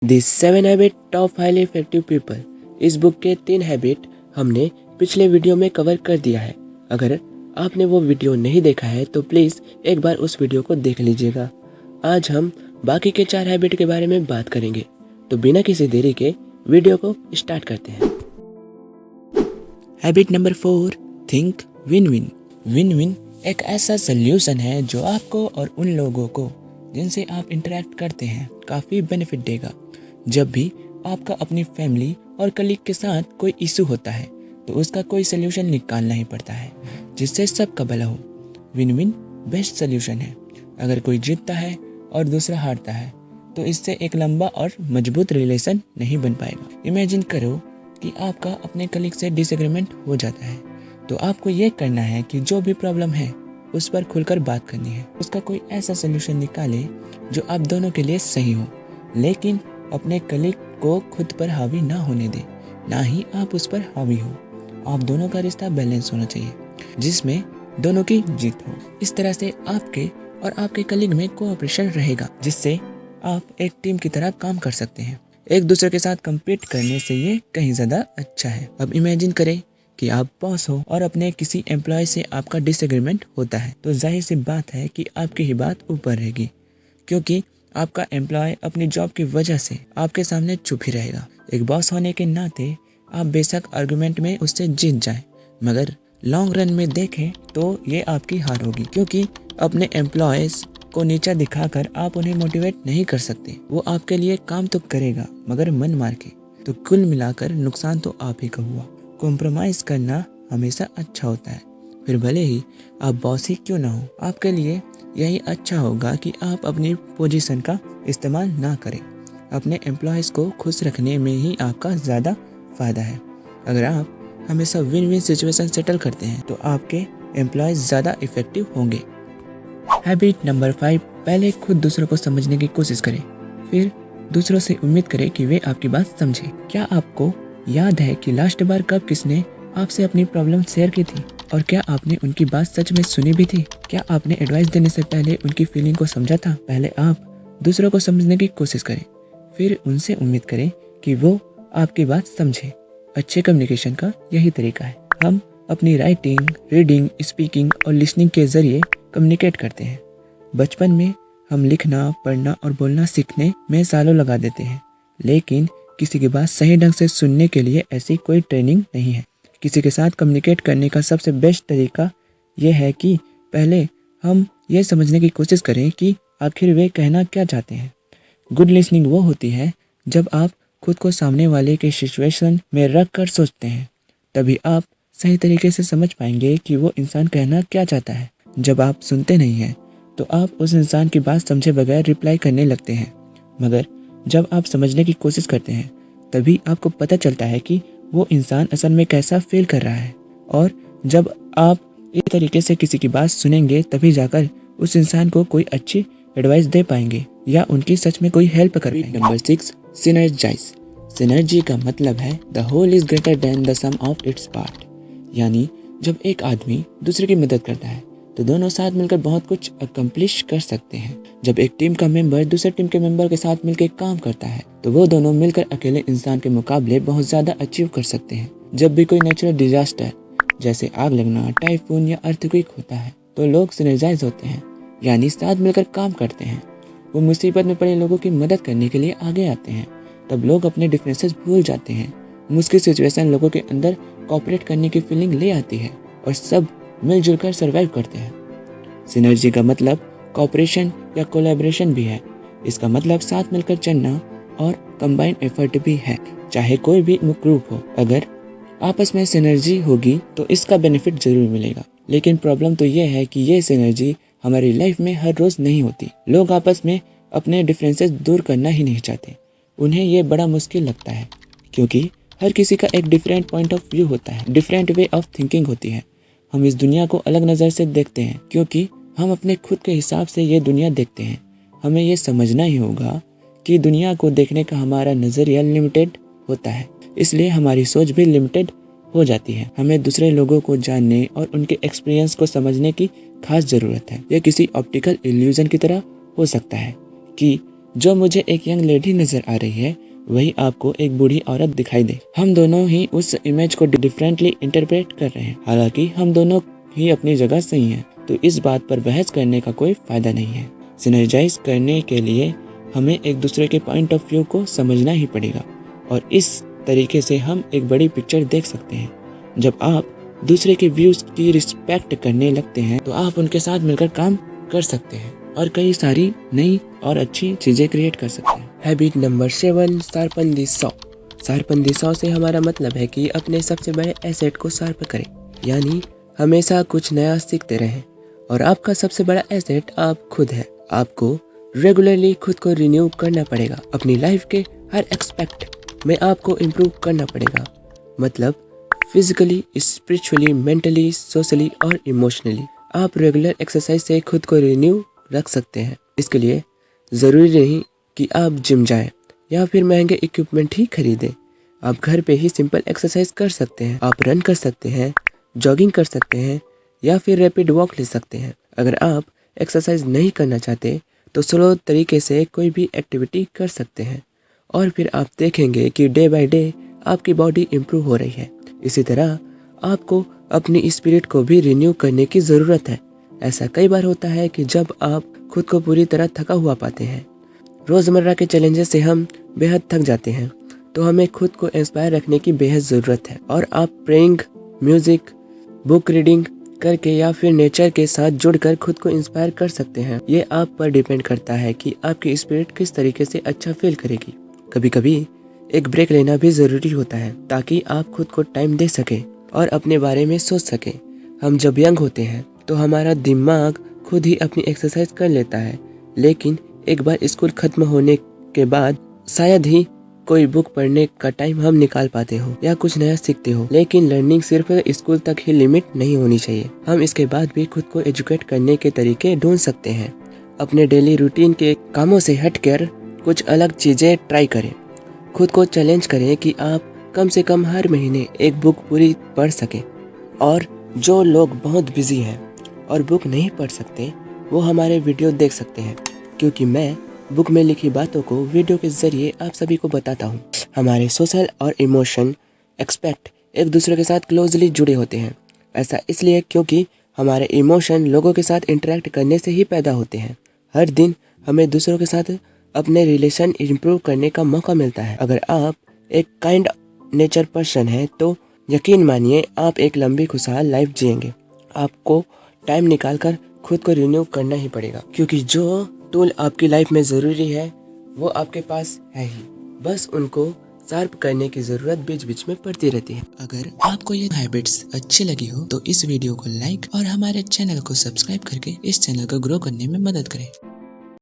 This 7 habit of highly effective people. इस book के 3 habit हमने पिछले वीडियो में कवर कर दिया है। अगर आपने वो वीडियो नहीं देखा है तो प्लीज़ एक बार उस वीडियो को देख लीजिएगा। आज हम बाकी के 4 हैबिट के बारे में बात करेंगे, तो बिना किसी देरी के वीडियो को स्टार्ट करते हैं। Habit number 4, think win win. Win win एक ऐसा सल्यूशन है जो आपको और उन लोगों को जिनसे आप इंटरेक्ट करते हैं काफ़ी बेनिफिट देगा। जब भी आपका अपनी फैमिली और कलीग के साथ कोई इशू होता है तो उसका कोई सल्यूशन निकालना ही पड़ता है जिससे सबका भला हो। विन विन बेस्ट सल्यूशन है। अगर कोई जीतता है और दूसरा हारता है तो इससे एक लंबा और मजबूत रिलेशन नहीं बन पाएगा। इमेजिन करो कि आपका अपने कलीग से डिसएग्रीमेंट हो जाता है, तो आपको ये करना है कि जो भी प्रॉब्लम है उस पर खुलकर बात करनी है। उसका कोई ऐसा सल्यूशन निकाले जो आप दोनों के लिए सही हो, लेकिन अपने कलीग को खुद पर हावी ना होने दे, ना ही आप उस पर हावी हो। आप दोनों का रिश्ता बैलेंस होना चाहिए जिसमें दोनों की जीत हो। इस तरह से आपके और आपके कलीग में कोऑपरेशन रहेगा, जिससे आप एक टीम की तरह काम कर सकते हैं। एक दूसरे के साथ compete करने से ये कहीं ज़्यादा अच्छा है। अब इमेजिन करें कि आप बॉस हो और अपने किसी एम्प्लॉय से आपका डिसएग्रीमेंट होता है, तो जाहिर सी बात है कि आपकी ही बात ऊपर रहेगी, क्योंकि आपका एम्प्लॉय अपनी जॉब की वजह से आपके सामने चुप ही रहेगा। एक बॉस होने के नाते आप बेशक आर्गुमेंट में उससे जीत जाएं, मगर लॉन्ग रन में देखें तो ये आपकी हार होगी, क्योंकि अपने एम्प्लॉयज़ को नीचा दिखाकर आप उन्हें मोटिवेट नहीं कर सकते। वो आपके लिए काम तो करेगा मगर मन मार के। तो कुल मिलाकर नुकसान तो आप ही का हुआ। कॉम्प्रोमाइज़ करना हमेशा अच्छा होता है, फिर भले ही आप बॉस ही क्यों ना हो। आपके लिए यही अच्छा होगा कि आप अपनी पोजीशन का इस्तेमाल ना करें। अपने एम्प्लॉयज़ को खुश रखने में ही आपका ज़्यादा फ़ायदा है। अगर आप हमेशा विन विन सिचुएशन सेटल करते हैं तो आपके एम्प्लॉयज़ ज़्यादा इफ़ेक्टिव होंगे। हैबिट नंबर 5, पहले खुद दूसरों को समझने की कोशिश करें, फिर दूसरों से उम्मीद करें कि वे आपकी बात समझें। क्या आपको याद है कि लास्ट बार कब किसने आपसे अपनी प्रॉब्लम शेयर की थी, और क्या आपने उनकी बात सच में सुनी भी थी? क्या आपने एडवाइस देने से पहले उनकी फीलिंग को समझा था? पहले आप दूसरों को समझने की कोशिश करें, फिर उनसे उम्मीद करें कि वो आपकी बात समझें। अच्छे कम्युनिकेशन का यही तरीका है। हम अपनी राइटिंग, रीडिंग, स्पीकिंग और लिसनिंग के जरिए कम्युनिकेट करते हैं। बचपन में हम लिखना, पढ़ना और बोलना सीखने में सालों लगा देते हैं, लेकिन किसी की बात सही ढंग से सुनने के लिए ऐसी कोई ट्रेनिंग नहीं है। किसी के साथ कम्युनिकेट करने का सबसे बेस्ट तरीका यह है कि पहले हम ये समझने की कोशिश करें कि आखिर वे कहना क्या चाहते हैं। गुड लिसनिंग वो होती है जब आप खुद को सामने वाले के सिचुएशन में रख कर सोचते हैं, तभी आप सही तरीके से समझ पाएंगे कि वो इंसान कहना क्या चाहता है। जब आप सुनते नहीं हैं तो आप उस इंसान की बात समझे बगैर रिप्लाई करने लगते हैं, मगर जब आप समझने की कोशिश करते हैं तभी आपको पता चलता है कि वो इंसान असल में कैसा फील कर रहा है। और जब आप इस तरीके से किसी की बात सुनेंगे तभी जाकर उस इंसान को कोई अच्छी एडवाइस दे पाएंगे या उनकी सच में कोई हेल्प कर पाएंगे। Number 6, synergise. सिनर्जी का मतलब है the whole is greater than the sum of its part. यानी जब एक आदमी दूसरे की मदद करता है तो दोनों साथ मिलकर बहुत कुछ अकम्प्लिश कर सकते हैं। जब एक टीम का मेंबर दूसरे टीम के मेंबर के साथ मिलकर काम करता है तो वो दोनों मिलकर अकेले इंसान के मुकाबले बहुत ज़्यादा अचीव कर सकते हैं। जब भी कोई नेचुरल डिजास्टर जैसे आग लगना, टाइफून या अर्थक्वेक होता है तो लोग सिनर्जाइज होते हैं, यानी साथ मिलकर काम करते हैं। वो मुसीबत में पड़े लोगों की मदद करने के लिए आगे आते हैं। तब लोग अपने डिफरेंसेस भूल जाते हैं। मुश्किल सिचुएशन लोगों के अंदर कोऑपरेट करने की फीलिंग ले आती है और सब मिलजुल कर सर्वाइव करते हैं। सिनर्जी का मतलब कोऑपरेशन या कोलैबोरेशन भी है। इसका मतलब साथ मिलकर चलना और कंबाइन एफर्ट भी है, चाहे कोई भी ग्रुप हो। अगर आपस में सिनर्जी होगी तो इसका बेनिफिट जरूर मिलेगा, लेकिन प्रॉब्लम तो ये है कि ये सिनर्जी हमारी लाइफ में हर रोज़ नहीं होती। लोग आपस में अपने डिफरेंसेस दूर करना ही नहीं चाहते। उन्हें ये बड़ा मुश्किल लगता है, क्योंकि हर किसी का एक डिफरेंट पॉइंट ऑफ व्यू होता है, डिफरेंट वे ऑफ थिंकिंग होती है। हम इस दुनिया को अलग नज़र से देखते हैं क्योंकि हम अपने खुद के हिसाब से ये दुनिया देखते हैं। हमें ये समझना ही होगा कि दुनिया को देखने का हमारा नज़रिया लिमिटेड होता है, इसलिए हमारी सोच भी लिमिटेड हो जाती है। हमें दूसरे लोगों को जानने और उनके एक्सपीरियंस को समझने की खास ज़रूरत है। यह किसी ऑप्टिकल इल्यूजन की तरह हो सकता है कि जो मुझे एक यंग लेडी नजर आ रही है वही आपको एक बूढ़ी औरत दिखाई दे। हम दोनों ही उस इमेज को डिफरेंटली इंटरप्रेट कर रहे हैं। हालांकि हम दोनों ही अपनी जगह सही हैं, तो इस बात पर बहस करने का कोई फायदा नहीं है। सिनर्जाइज करने के लिए हमें एक दूसरे के पॉइंट ऑफ व्यू को समझना ही पड़ेगा और इस तरीके से हम एक बड़ी पिक्चर देख सकते हैं। जब आप दूसरे के व्यूज की रिस्पेक्ट करने लगते हैं तो आप उनके साथ मिलकर काम कर सकते हैं और कई सारी नई और अच्छी चीजें क्रिएट कर सकते हैं। हैबिट नंबर 7, शार्पन दी सॉ। शार्पन दी सॉ से हमारा मतलब है कि अपने सबसे बड़े एसेट को शार्प करें, यानी हमेशा कुछ नया सीखते रहें। और आपका सबसे बड़ा एसेट आप खुद है। आपको रेगुलरली खुद को रिन्यू करना पड़ेगा। अपनी लाइफ के हर एक्सपेक्ट में आपको इम्प्रूव करना पड़ेगा, मतलब फिजिकली, स्पिरिचुअली, मेंटली, सोशली और इमोशनली। आप रेगुलर एक्सरसाइज से खुद को रिन्यू रख सकते हैं। इसके लिए ज़रूरी नहीं कि आप जिम जाएं या फिर महंगे इक्विपमेंट ही खरीदें। आप घर पे ही सिंपल एक्सरसाइज कर सकते हैं। आप रन कर सकते हैं, जॉगिंग कर सकते हैं या फिर रैपिड वॉक ले सकते हैं। अगर आप एक्सरसाइज नहीं करना चाहते तो स्लो तरीके से कोई भी एक्टिविटी कर सकते हैं और फिर आप देखेंगे कि डे बाय डे आपकी बॉडी इम्प्रूव हो रही है। इसी तरह आपको अपनी स्पिरिट को भी रिन्यू करने की ज़रूरत है। ऐसा कई बार होता है कि जब आप खुद को पूरी तरह थका हुआ पाते हैं, रोज़मर्रा के चैलेंजेस से हम बेहद थक जाते हैं, तो हमें खुद को इंस्पायर रखने की बेहद ज़रूरत है। और आप प्रेइंग, म्यूज़िक, बुक रीडिंग करके या फिर नेचर के साथ जुड़कर खुद को इंस्पायर कर सकते हैं। ये आप पर डिपेंड करता है कि आपकी स्पिरिट किस तरीके से अच्छा फील करेगी। कभी कभी एक ब्रेक लेना भी ज़रूरी होता है ताकि आप खुद को टाइम दे सकें और अपने बारे में सोच सकें। हम जब यंग होते हैं तो हमारा दिमाग खुद ही अपनी एक्सरसाइज कर लेता है, लेकिन एक बार स्कूल खत्म होने के बाद शायद ही कोई बुक पढ़ने का टाइम हम निकाल पाते हो या कुछ नया सीखते हो। लेकिन लर्निंग सिर्फ स्कूल तक ही लिमिट नहीं होनी चाहिए। हम इसके बाद भी खुद को एजुकेट करने के तरीके ढूंढ सकते हैं। अपने डेली रूटीन के कामों से हटकर कुछ अलग चीज़ें ट्राई करें। खुद को चैलेंज करें कि आप कम से कम हर महीने एक बुक पूरी पढ़ सकें। और जो लोग बहुत बिजी हैं और बुक नहीं पढ़ सकते, वो हमारे वीडियो देख सकते हैं, क्योंकि मैं बुक में लिखी बातों को वीडियो के ज़रिए आप सभी को बताता हूँ। हमारे सोशल और इमोशन एक्सपेक्ट एक दूसरे के साथ क्लोजली जुड़े होते हैं। ऐसा इसलिए क्योंकि हमारे इमोशन लोगों के साथ इंटरेक्ट करने से ही पैदा होते हैं। हर दिन हमें दूसरों के साथ अपने रिलेशन इम्प्रूव करने का मौका मिलता है। अगर आप एक काइंड नेचर पर्सन हैं तो यकीन मानिए आप एक लंबी खुशहाल लाइफ जिएंगे। आपको टाइम निकालकर खुद को रिन्यू करना ही पड़ेगा, क्योंकि जो टूल आपकी लाइफ में ज़रूरी है वो आपके पास है ही, बस उनको शार्प करने की ज़रूरत बीच बीच में पड़ती रहती है। अगर आपको ये हैबिट्स अच्छी लगी हो तो इस वीडियो को लाइक और हमारे चैनल को सब्सक्राइब करके इस चैनल को ग्रो करने में मदद करें।